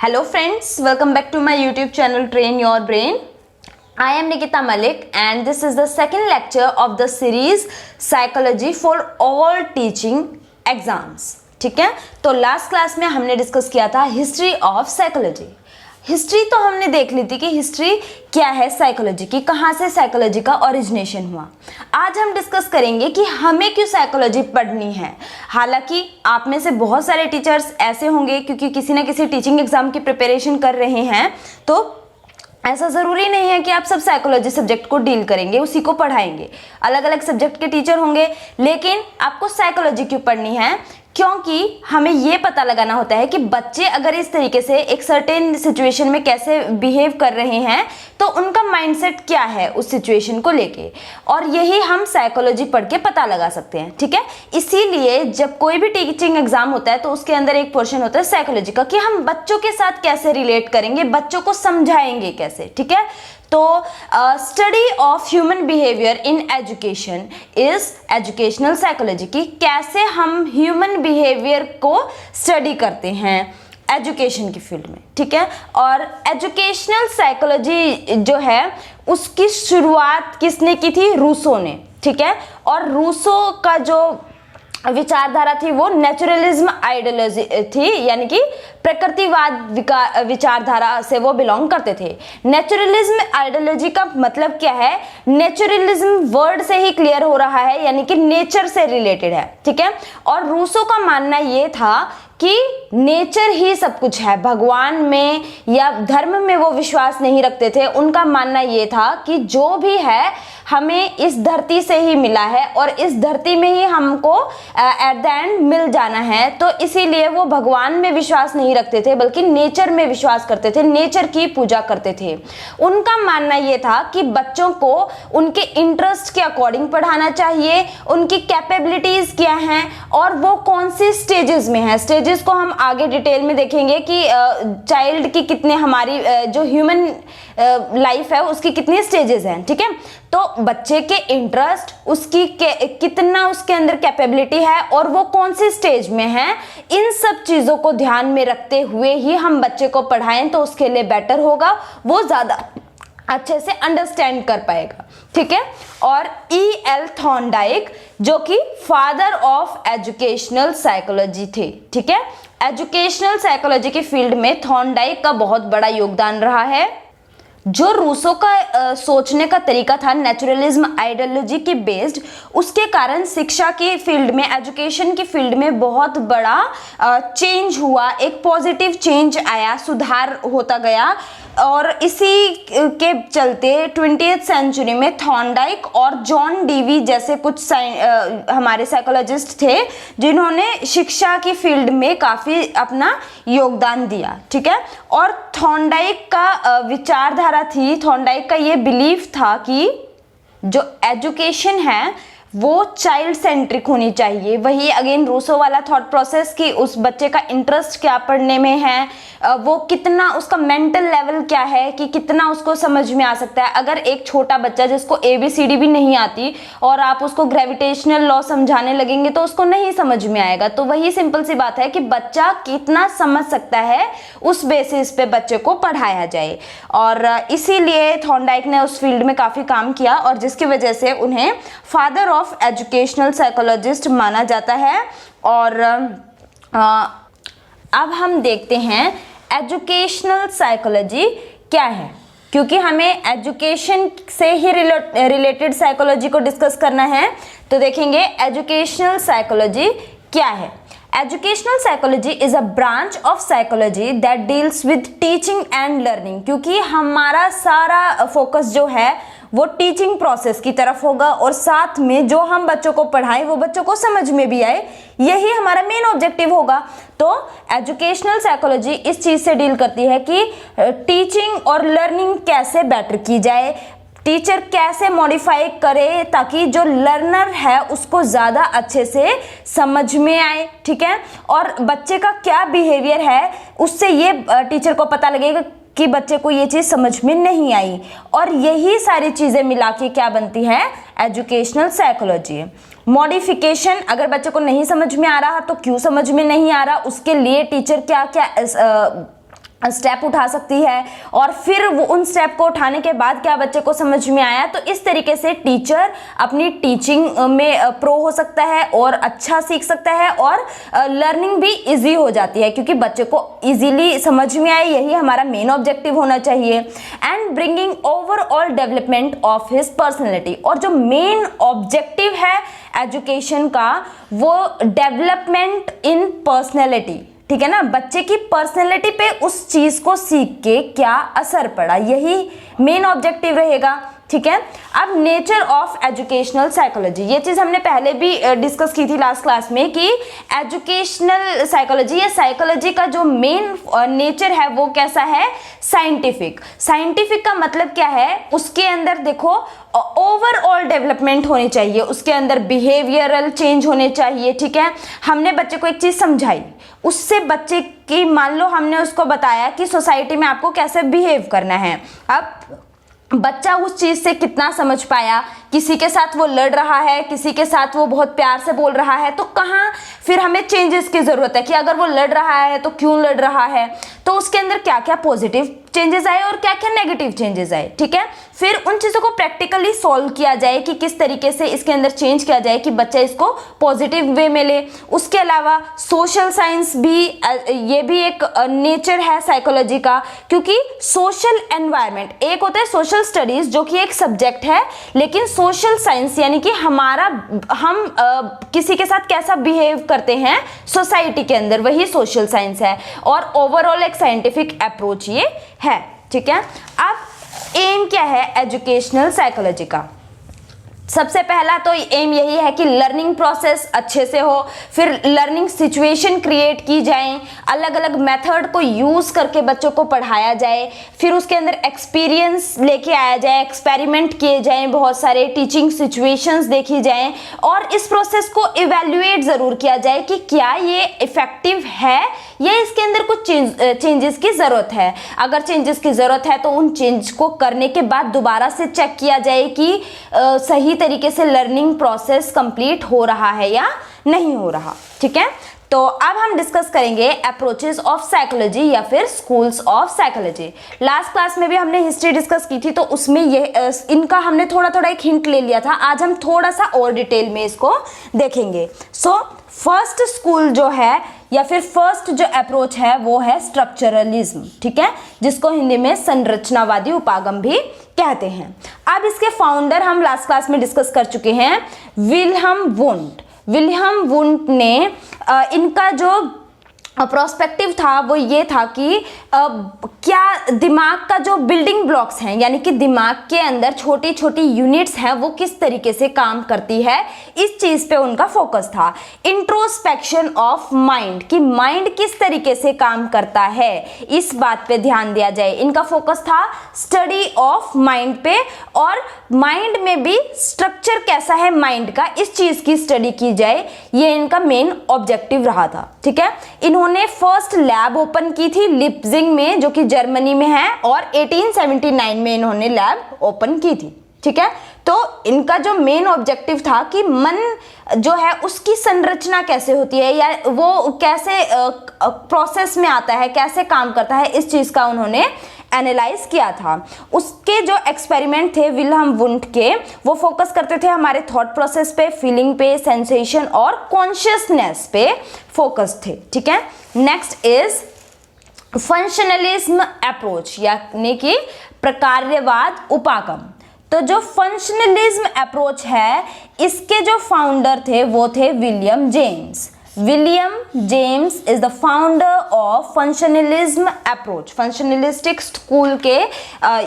Hello friends, welcome back to my YouTube channel Train Your Brain. I am Nikita Malik and this is the second lecture of the series Psychology for all teaching exams. ठीक है, तो last class में हमने discuss किया था history of psychology. History तो हमने देख ली थी कि हिस्ट्री क्या है साइकोलॉजी की, कहाँ से साइकोलॉजी का ओरिजिनेशन हुआ. आज हम डिस्कस करेंगे कि हमें क्यों साइकोलॉजी पढ़नी है. हालांकि आप में से बहुत सारे टीचर्स ऐसे होंगे क्योंकि किसी ना किसी टीचिंग एग्जाम की प्रिपरेशन कर रहे हैं, तो ऐसा ज़रूरी नहीं है कि आप सब साइकोलॉजी सब्जेक्ट को डील करेंगे, उसी को पढ़ाएंगे. अलग अलग सब्जेक्ट के टीचर होंगे, लेकिन आपको साइकोलॉजी क्यों पढ़नी है? क्योंकि हमें ये पता लगाना होता है कि बच्चे अगर इस तरीके से एक सर्टेन सिचुएशन में कैसे बिहेव कर रहे हैं तो उनका माइंडसेट क्या है उस सिचुएशन को लेके, और यही हम साइकोलॉजी पढ़ के पता लगा सकते हैं. ठीक है, इसीलिए जब कोई भी टीचिंग एग्जाम होता है तो उसके अंदर एक पोर्शन होता है साइकोलॉजी का कि हम बच्चों के साथ कैसे रिलेट करेंगे, बच्चों को समझाएंगे कैसे. ठीक है, तो study of human behaviour in education is educational psychology की कैसे हम ह्यूमन बिहेवियर को स्टडी करते हैं एजुकेशन की फील्ड में. ठीक है, और एजुकेशनल साइकोलॉजी जो है उसकी शुरुआत किसने की थी? रूसो ने. ठीक है, और रूसो का जो विचारधारा थी वो नेचुरलिज्म आइडियोलॉजी थी, यानी कि प्रकृतिवाद विचारधारा से वो बिलोंग करते थे. नेचुरलिज्म आइडियोलॉजी का मतलब क्या है? नेचुरलिज्म वर्ड से ही क्लियर हो रहा है, यानी कि नेचर से रिलेटेड है. ठीक है, और रूसो का मानना ये था कि नेचर ही सब कुछ है, भगवान में या धर्म में वो विश्वास नहीं रखते थे. उनका मानना ये था कि जो भी है हमें इस धरती से ही मिला है और इस धरती में ही हमको एट द एंड मिल जाना है. तो इसीलिए वो भगवान में विश्वास नहीं रखते थे बल्कि नेचर में विश्वास करते थे, नेचर की पूजा करते थे. उनका मानना ये था कि बच्चों को उनके इंटरेस्ट के अकॉर्डिंग पढ़ाना चाहिए, उनकी कैपेबिलिटीज क्या हैं और वो कौन सी स्टेजेस में है. स्टेजेस को हम आगे डिटेल में देखेंगे कि चाइल्ड की कितने, हमारी जो ह्यूमन लाइफ है उसकी कितनी स्टेजेस हैं. ठीक है, तो बच्चे के इंटरेस्ट, उसकी कितना उसके अंदर कैपेबिलिटी है और वो कौन सी स्टेज में है, इन सब चीज़ों को ध्यान में रखते हुए ही हम बच्चे को पढ़ाएं तो उसके लिए बेटर होगा, वो ज़्यादा अच्छे से अंडरस्टैंड कर पाएगा. ठीक है, और E.L. थॉर्नडाइक जो कि फादर ऑफ एजुकेशनल साइकोलॉजी थे. ठीक है, एजुकेशनल साइकोलॉजी की फील्ड में थॉर्नडाइक का बहुत बड़ा योगदान रहा है. जो रूसो का सोचने का तरीका था नेचुरलिज्म आइडियोलॉजी के बेस्ड, उसके कारण शिक्षा की फील्ड में, एजुकेशन की फील्ड में बहुत बड़ा चेंज हुआ, एक पॉजिटिव चेंज आया, सुधार होता गया. और इसी के चलते 20th सेंचुरी में थॉर्नडाइक और जॉन डीवी जैसे कुछ हमारे साइकोलॉजिस्ट थे जिन्होंने शिक्षा की फील्ड में काफ़ी अपना योगदान दिया. ठीक है, और थॉर्नडाइक का विचारधारा थी, थॉर्नडाइक का ये बिलीफ था कि जो एजुकेशन है वो चाइल्ड सेंट्रिक होनी चाहिए. वही अगेन रूसो वाला थॉट प्रोसेस कि उस बच्चे का इंटरेस्ट क्या पढ़ने में है, वो कितना, उसका मेंटल लेवल क्या है कि कितना उसको समझ में आ सकता है. अगर एक छोटा बच्चा जिसको ABCD भी नहीं आती और आप उसको ग्रेविटेशनल लॉ समझाने लगेंगे तो उसको नहीं समझ में आएगा. तो वही सिंपल सी बात है कि बच्चा कितना समझ सकता है उस बेसिस पे बच्चे को पढ़ाया जाए. और इसीलिए थॉर्नडाइक ने उस फील्ड में काफ़ी काम किया और जिसकी वजह से उन्हें फादर ऑफ एजुकेशनल साइकोलॉजिस्ट माना जाता है. और अब हम देखते हैं एजुकेशनल साइकोलॉजी क्या है, क्योंकि हमें एजुकेशन से ही रिलेटेड साइकोलॉजी को डिस्कस करना है. तो देखेंगे एजुकेशनल साइकोलॉजी क्या है. Educational psychology is a branch of psychology that deals with teaching and learning, क्योंकि हमारा सारा फोकस जो है वो टीचिंग प्रोसेस की तरफ होगा और साथ में जो हम बच्चों को पढ़ाएं वो बच्चों को समझ में भी आए, यही हमारा मेन ऑब्जेक्टिव होगा. तो एजुकेशनल साइकोलॉजी इस चीज़ से डील करती है कि टीचिंग और लर्निंग कैसे बेटर की जाए, टीचर कैसे मॉडिफाई करे ताकि जो लर्नर है उसको ज़्यादा अच्छे से समझ में आए. ठीक है, और बच्चे का क्या बिहेवियर है उससे ये टीचर को पता लगेगा कि बच्चे को ये चीज़ समझ में नहीं आई. और यही सारी चीज़ें मिला के क्या बनती है? Educational psychology. मॉडिफिकेशन, अगर बच्चे को नहीं समझ में आ रहा तो क्यों समझ में नहीं आ रहा, उसके लिए टीचर क्या क्या स्टेप उठा सकती है, और फिर वो उन स्टेप को उठाने के बाद क्या बच्चे को समझ में आया, तो इस तरीके से टीचर अपनी टीचिंग में प्रो हो सकता है और अच्छा सीख सकता है, और लर्निंग भी इजी हो जाती है क्योंकि बच्चे को इजीली समझ में आए, यही हमारा मेन ऑब्जेक्टिव होना चाहिए। And bringing overall development of his personality, और जो मेन ऑब्जेक्टिव है एजुकेशन का वो डेवलपमेंट इन पर्सनैलिटी, ठीक है ना, बच्चे की पर्सनैलिटी पे उस चीज को सीख के क्या असर पड़ा, यही मेन ऑब्जेक्टिव रहेगा। ठीक है, अब नेचर ऑफ एजुकेशनल साइकोलॉजी, ये चीज हमने पहले भी डिस्कस की थी लास्ट क्लास में कि एजुकेशनल साइकोलॉजी या साइकोलॉजी का जो मेन नेचर है वो कैसा है, साइंटिफिक। साइंटिफिक का मतलब क्या है, उसके अंदर देखो ओवरऑल डेवलपमेंट होनी चाहिए, उसके अंदर बिहेवियरल चेंज होने चाहिए। ठीक है, हमने बच्चे को एक चीज समझाई, उससे बच्चे की मान लो हमने उसको बताया कि सोसाइटी में आपको कैसे बिहेव करना है, अब बच्चा उस चीज से कितना समझ पाया, किसी के साथ वो लड़ रहा है, किसी के साथ वो बहुत प्यार से बोल रहा है, तो कहाँ फिर हमें चेंजेस की जरूरत है कि अगर वो लड़ रहा है तो क्यों लड़ रहा है, तो उसके अंदर क्या क्या पॉजिटिव चेंजेस आए और क्या क्या नेगेटिव चेंजेस आए। ठीक है, फिर उन चीजों को प्रैक्टिकली सॉल्व किया जाए कि किस तरीके से इसके अंदर चेंज किया जाए कि बच्चा इसको पॉजिटिव वे में ले। उसके अलावा सोशल साइंस भी, ये भी एक नेचर है साइकोलॉजी का, क्योंकि सोशल एनवायरनमेंट, एक होता है सोशल स्टडीज जो कि एक सब्जेक्ट है, लेकिन सोशल साइंस यानी कि हम किसी के साथ कैसा बिहेव करते हैं सोसाइटी के अंदर, वही सोशल साइंस है, और ओवरऑल एक साइंटिफिक अप्रोच ये है। ठीक है, अब एम क्या है एजुकेशनल साइकोलॉजी का, सबसे पहला तो एम यही है कि लर्निंग प्रोसेस अच्छे से हो, फिर लर्निंग सिचुएशन क्रिएट की जाए, अलग अलग मेथड को यूज करके बच्चों को पढ़ाया जाए, फिर उसके अंदर एक्सपीरियंस लेके आया जाए, एक्सपेरिमेंट किए जाएं, बहुत सारे टीचिंग सिचुएशंस देखी जाएं, और इस प्रोसेस को इवेल्युएट जरूर किया जाए कि क्या ये इफेक्टिव है या इसके अंदर कुछ चेंजेस की जरूरत है। अगर चेंजेस की जरूरत है तो उन चेंज को करने के बाद दोबारा से चेक किया जाए कि सही तरीके से लर्निंग प्रोसेस कंप्लीट हो रहा है या नहीं हो रहा। ठीक है, तो अब हम डिस्कस करेंगे अप्रोचेस ऑफ साइकोलॉजी या फिर schools of psychology. Last class में भी हमने हिस्ट्री डिस्कस की थी, तो उसमें ये इनका हमने थोड़ा थोड़ा एक हिंट ले लिया था, आज हम थोड़ा सा और डिटेल में इसको देखेंगे। सो फर्स्ट स्कूल जो है या फिर फर्स्ट जो अप्रोच है वो है स्ट्रक्चरलिज्म। ठीक है, जिसको हिंदी में संरचनावादी उपागम भी कहते हैं। अब इसके फाउंडर हम लास्ट क्लास में डिस्कस कर चुके हैं, विल्हम वुंड। विल्हम वुंड ने इनका जो प्रोस्पेक्टिव था वो ये था कि क्या दिमाग का जो बिल्डिंग ब्लॉक्स हैं, यानी कि दिमाग के अंदर छोटी छोटी यूनिट्स हैं, वो किस तरीके से काम करती है, इस चीज पे उनका फोकस था। इंट्रोस्पेक्शन ऑफ माइंड, कि माइंड किस तरीके से काम करता है, इस बात पे ध्यान दिया जाए। इनका फोकस था स्टडी ऑफ माइंड पे, और माइंड में भी स्ट्रक्चर कैसा है माइंड का, इस चीज की स्टडी की जाए, ये इनका मेन ऑब्जेक्टिव रहा था। ठीक है, इन्होंने फर्स्ट लैब ओपन की थी लिप्जिंग में, जो कि जर्मनी में है, और 1879 में इन्होंने लैब ओपन की थी। ठीक है, तो इनका जो मेन ऑब्जेक्टिव था कि मन जो है उसकी संरचना कैसे होती है या वो कैसे प्रोसेस में आता है, कैसे काम करता है, इस चीज का उन्होंने एनालाइज किया था। उसके जो एक्सपेरिमेंट थे विल्हम वुंड के, वो फोकस करते थे हमारे थॉट प्रोसेस पे, फीलिंग पे, सेंसेशन और कॉन्शियसनेस पे फोकस थे। ठीक है, नेक्स्ट इज फंक्शनलिज्म अप्रोच, यानी कि प्रकार्यवाद उपागम। तो जो फंक्शनलिज्म अप्रोच है, इसके जो फाउंडर थे वो थे William James. William James is the founder of functionalism approach, functionalistic school के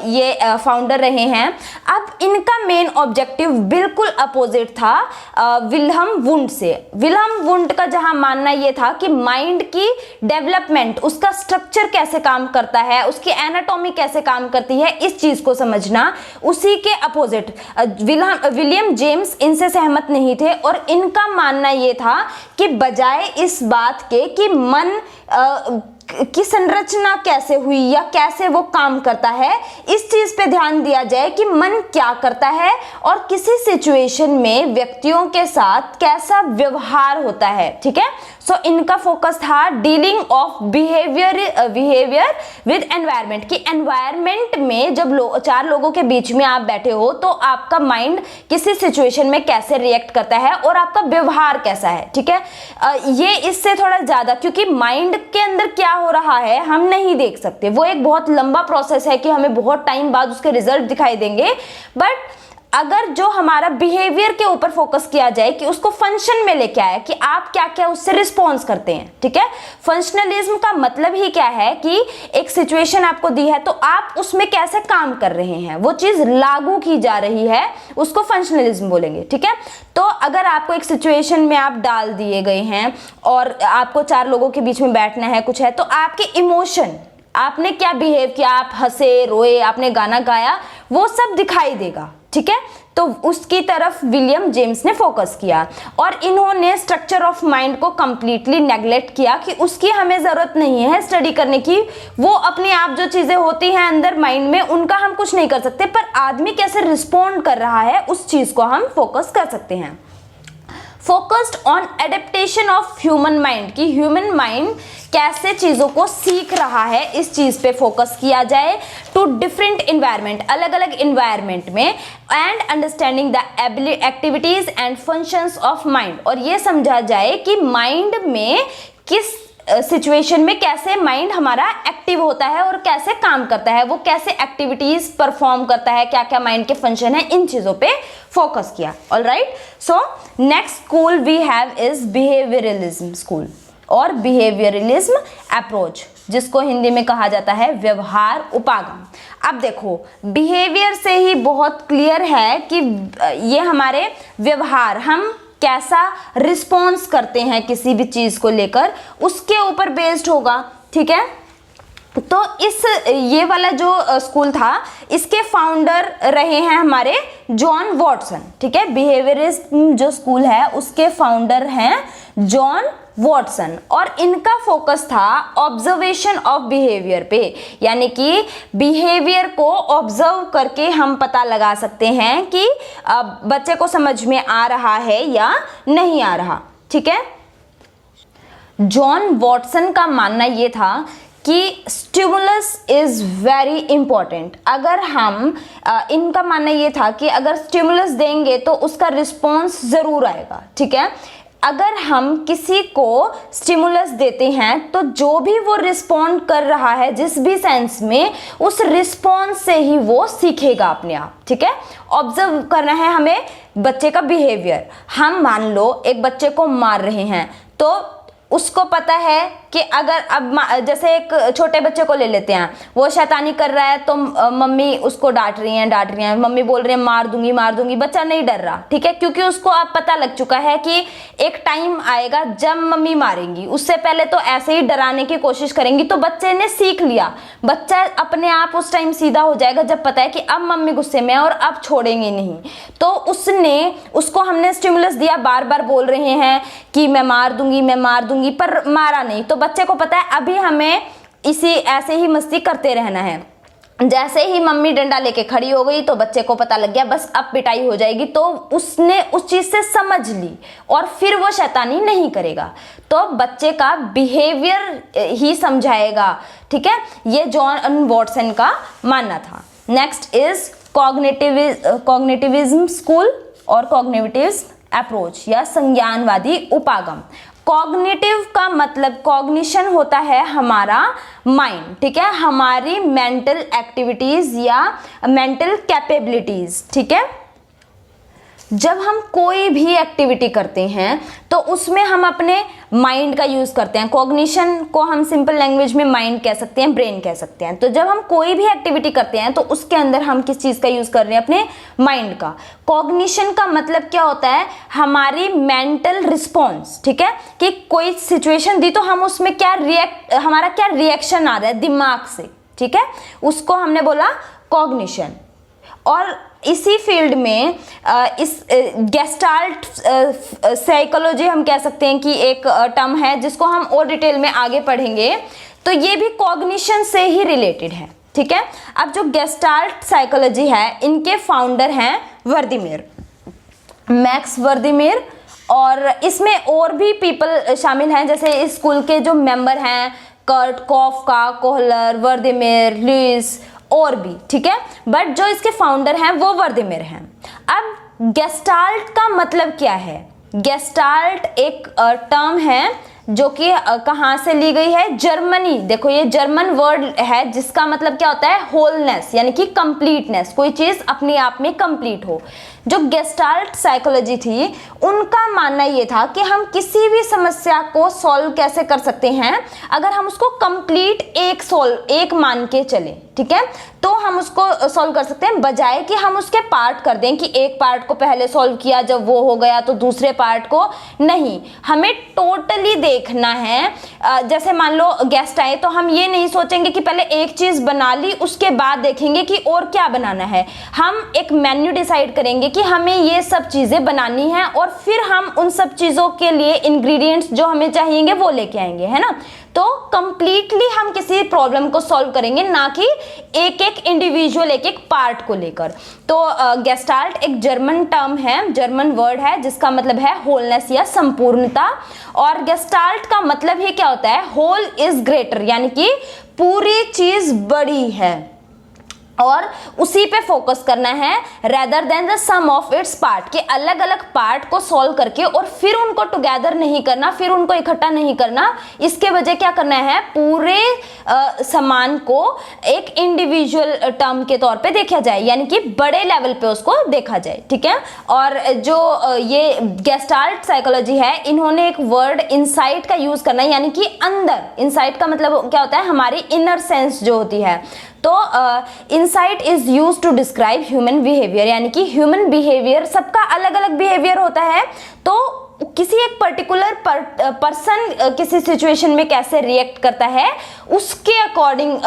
ये फाउंडर रहे हैं। अब इनका मेन ऑब्जेक्टिव बिल्कुल अपोजिट था विल्हम वुंड से। विल्हम वुंड का जहां मानना ये था कि माइंड की डेवलपमेंट, उसका स्ट्रक्चर कैसे काम करता है, उसकी एनाटॉमी कैसे काम करती है, इस चीज को समझना, उसी के अपोजिट विलियम जेम्स इनसे सहमत नहीं थे, और इनका मानना ये था कि बजाय इस बात के कि मन की संरचना कैसे हुई या कैसे वो काम करता है, इस चीज पे ध्यान दिया जाए कि मन क्या करता है और किसी सिचुएशन में व्यक्तियों के साथ कैसा व्यवहार होता है। ठीक है, सो इनका फोकस था dealing of behaviour with environment, कि एनवायरनमेंट में जब 4 लोगों के बीच में आप बैठे हो तो आपका माइंड किसी सिचुएशन में कैसे रिएक्ट करता है और आपका व्यवहार कैसा है, ठीक है। ये इससे थोड़ा ज्यादा, क्योंकि माइंड के अंदर क्या हो रहा है हम नहीं देख सकते, वो एक बहुत लंबा प्रोसेस है कि हमें बहुत टाइम बाद उसके रिजल्ट दिखाई देंगे। बट अगर जो हमारा बिहेवियर के ऊपर फोकस किया जाए कि उसको फंक्शन में लेके आए कि आप क्या क्या उससे रिस्पॉन्स करते हैं, ठीक है। फंक्शनलिज्म का मतलब ही क्या है कि एक सिचुएशन आपको दी है तो आप उसमें कैसे काम कर रहे हैं, वो चीज लागू की जा रही है, उसको फंक्शनलिज्म बोलेंगे, ठीक है। तो अगर आपको एक सिचुएशन में आप डाल दिए गए हैं और आपको 4 लोगों के बीच में बैठना है, कुछ है, तो आपके इमोशन, आपने क्या बिहेव किया, आप हंसे, रोए, आपने गाना गाया, वो सब दिखाई देगा, ठीक है। तो उसकी तरफ विलियम जेम्स ने फोकस किया और इन्होंने स्ट्रक्चर ऑफ माइंड को कंप्लीटली नेग्लेक्ट किया कि उसकी हमें जरूरत नहीं है स्टडी करने की, वो अपने आप जो चीजें होती हैं अंदर माइंड में उनका हम कुछ नहीं कर सकते, पर आदमी कैसे रिस्पॉन्ड कर रहा है उस चीज को हम फोकस कर सकते हैं। Focused on adaptation of human mind, कि ह्यूमन माइंड कैसे चीज़ों को सीख रहा है, इस चीज़ पे फोकस किया जाए टू डिफरेंट इन्वायरमेंट, अलग अलग इन्वायरमेंट में, and understanding the activities and functions of mind, और ये समझा जाए कि माइंड में किस सिचुएशन में कैसे माइंड हमारा एक्टिव होता है और कैसे काम करता है, वो कैसे एक्टिविटीज परफॉर्म करता है, क्या क्या माइंड के फंक्शन है, इन चीजों पे फोकस किया। Alright, so next school we have is behaviourism school और बिहेवियरलिज्म अप्रोच, जिसको हिंदी में कहा जाता है व्यवहार उपागम। अब देखो, बिहेवियर से ही बहुत क्लियर है कि ये हमारे व्यवहार, हम कैसा रिस्पॉन्स करते हैं किसी भी चीज को लेकर, उसके ऊपर बेस्ड होगा, ठीक है। तो ये वाला जो स्कूल था, इसके फाउंडर रहे हैं हमारे जॉन वॉटसन, ठीक है। बिहेवियरिज्म जो स्कूल है उसके फाउंडर हैं जॉन वॉटसन, और इनका फोकस था ऑब्जर्वेशन ऑफ बिहेवियर पे, यानी कि बिहेवियर को ऑब्जर्व करके हम पता लगा सकते हैं कि बच्चे को समझ में आ रहा है या नहीं आ रहा, ठीक है। जॉन वॉटसन का मानना ये था कि स्टिमुलस इज वेरी इंपॉर्टेंट। अगर हम इनका मानना ये था कि अगर स्टिमुलस देंगे तो उसका रिस्पॉन्स जरूर आएगा, ठीक है। अगर हम किसी को स्टिमुलस देते हैं तो जो भी वो रिस्पॉन्ड कर रहा है जिस भी सेंस में, उस रिस्पॉन्स से ही वो सीखेगा अपने आप, ठीक है। ऑब्जर्व करना है हमें बच्चे का बिहेवियर। हम मान लो एक बच्चे को मार रहे हैं तो उसको पता है कि अगर अब जैसे एक छोटे बच्चे को ले लेते हैं, वो शैतानी कर रहा है तो मम्मी उसको डांट रही हैं, मम्मी बोल रही है मार दूंगी, बच्चा नहीं डर रहा, ठीक है, क्योंकि उसको अब पता लग चुका है कि एक टाइम आएगा जब मम्मी मारेंगी, उससे पहले तो ऐसे ही डराने की कोशिश करेंगी। तो बच्चे ने सीख लिया, बच्चा अपने आप उस टाइम सीधा हो जाएगा जब पता है कि अब मम्मी गुस्से में है और अब छोड़ेंगे नहीं। तो उसको हमने स्टिमुलस दिया, बार बार बोल रहे हैं कि मैं मार दूंगी, पर मारा नहीं, तो बच्चे को पता है अभी हमें ऐसे ही मस्ती करते रहना है। जैसे ही मम्मी डंडा लेके खड़ी हो गई तो बच्चे को पता लग गया बस अब पिटाई हो जाएगी, तो उसने उस चीज से समझ ली और फिर वो शैतानी नहीं करेगा। तो बच्चे का बिहेवियर ही समझाएगा, ठीक है। ये जॉन वॉटसन का मानना था। नेक्स्ट इज कॉग्निटिविज्म स्कूल और कॉग्निटिव अप्रोच या संज्ञानवादी उपागम। कॉग्निटिव का मतलब कॉग्निशन होता है हमारा माइंड, ठीक है, हमारी मेंटल एक्टिविटीज या मेंटल कैपेबिलिटीज, ठीक है। जब हम कोई भी एक्टिविटी करते हैं तो उसमें हम अपने माइंड का यूज करते हैं। कॉग्निशन को हम सिंपल लैंग्वेज में माइंड कह सकते हैं, ब्रेन कह सकते हैं। तो जब हम कोई भी एक्टिविटी करते हैं तो उसके अंदर हम किस चीज का यूज कर रहे हैं, अपने माइंड का। कॉग्निशन का मतलब क्या होता है, हमारी मेंटल रिस्पॉन्स, ठीक है, कि कोई सिचुएशन दी तो हम उसमें हमारा क्या रिएक्शन आ रहा है दिमाग से, ठीक है, उसको हमने बोला कॉग्निशन। और इसी फील्ड में इस गेस्टाल्ट साइकोलॉजी हम कह सकते हैं कि एक टर्म है जिसको हम और डिटेल में आगे पढ़ेंगे। तो ये भी कॉग्निशन से ही रिलेटेड है, ठीक है। अब जो गेस्टाल्ट साइकोलॉजी है, इनके फाउंडर हैं वर्दीमेर, मैक्स वर्दीमेर और इसमें और भी पीपल शामिल हैं, जैसे स्कूल के जो मेंबर हैं, कर्ट, कॉफका, कोहलर, वर्देमेर, लुइस और भी, ठीक है। बट जो इसके फाउंडर हैं वो वर्देमेर हैं। अब गेस्टाल्ट का मतलब क्या है? गेस्टाल्ट एक टर्म है जो कि कहाँ से ली गई है? जर्मनी। देखो ये जर्मन वर्ड है जिसका मतलब क्या होता है? होलनेस, यानी कि कंप्लीटनेस, कोई चीज अपने आप में कंप्लीट हो। जो गेस्टाल्ट साइकोलॉजी थी उनका मानना ये था कि हम किसी भी समस्या को सॉल्व कैसे कर सकते हैं अगर हम उसको कंप्लीट एक मान के चले, ठीक है, तो हम उसको सॉल्व कर सकते हैं, बजाय कि हम उसके पार्ट कर दें कि एक पार्ट को पहले सॉल्व किया, जब वो हो गया तो दूसरे पार्ट को नहीं। हमें टोटली देखना है। जैसे मान लो गेस्ट आए तो हम ये नहीं सोचेंगे कि पहले एक चीज बना ली उसके बाद देखेंगे कि और क्या बनाना है। हम एक मेन्यू डिसाइड करेंगे कि हमें ये सब चीजें बनानी है और फिर हम उन सब चीजों के लिए इंग्रेडिएंट्स जो हमें चाहिए वो लेके आएंगे, है ना। तो कंप्लीटली हम किसी प्रॉब्लम को सॉल्व करेंगे, ना कि एक एक इंडिविजुअल एक एक पार्ट को लेकर। तो गेस्टाल्ट एक जर्मन टर्म है, जर्मन वर्ड है जिसका मतलब है होलनेस या संपूर्णता। और गेस्टाल्ट का मतलब ही क्या होता है? होल इज ग्रेटर, यानी कि पूरी चीज बड़ी है और उसी पे फोकस करना है, rather than the sum of its part, कि अलग अलग पार्ट को सॉल्व करके और फिर उनको टुगेदर नहीं करना, फिर उनको इकट्ठा नहीं करना। इसके वजह क्या करना है? पूरे सामान को एक इंडिविजुअल टर्म के तौर पे देखा जाए, यानी कि बड़े लेवल पे उसको देखा जाए, ठीक है। और जो ये गेस्टाल्ट साइकोलॉजी है, इन्होंने एक वर्ड इनसाइट का यूज करना है, यानी कि अंदर। इनसाइट का मतलब क्या होता है? हमारी इनर सेंस जो होती है। तो insight is use to describe human behaviour, यानी कि ह्यूमन बिहेवियर, सबका अलग अलग बिहेवियर होता है, तो किसी एक पर्टिकुलर पर्सन किसी सिचुएशन में कैसे रिएक्ट करता है उसके अकॉर्डिंग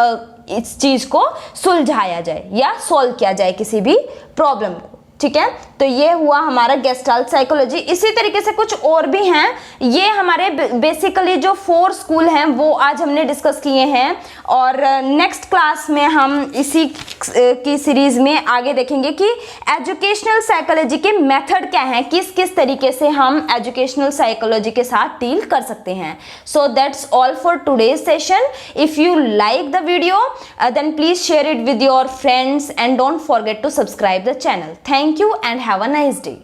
इस चीज को सुलझाया जाए या सॉल्व किया जाए किसी भी प्रॉब्लम को, ठीक है। तो ये हुआ हमारा गेस्टाल्ट साइकोलॉजी। इसी तरीके से कुछ और भी हैं। ये हमारे बेसिकली जो 4 स्कूल हैं वो आज हमने डिस्कस किए हैं, और नेक्स्ट क्लास में हम इसी की सीरीज में आगे देखेंगे कि एजुकेशनल साइकोलॉजी के मेथड क्या हैं, किस किस तरीके से हम एजुकेशनल साइकोलॉजी के साथ डील कर सकते हैं। So that's all for today's session. If you like the video then please share it with your friends and don't forget to subscribe the channel. Thank you and have a nice day.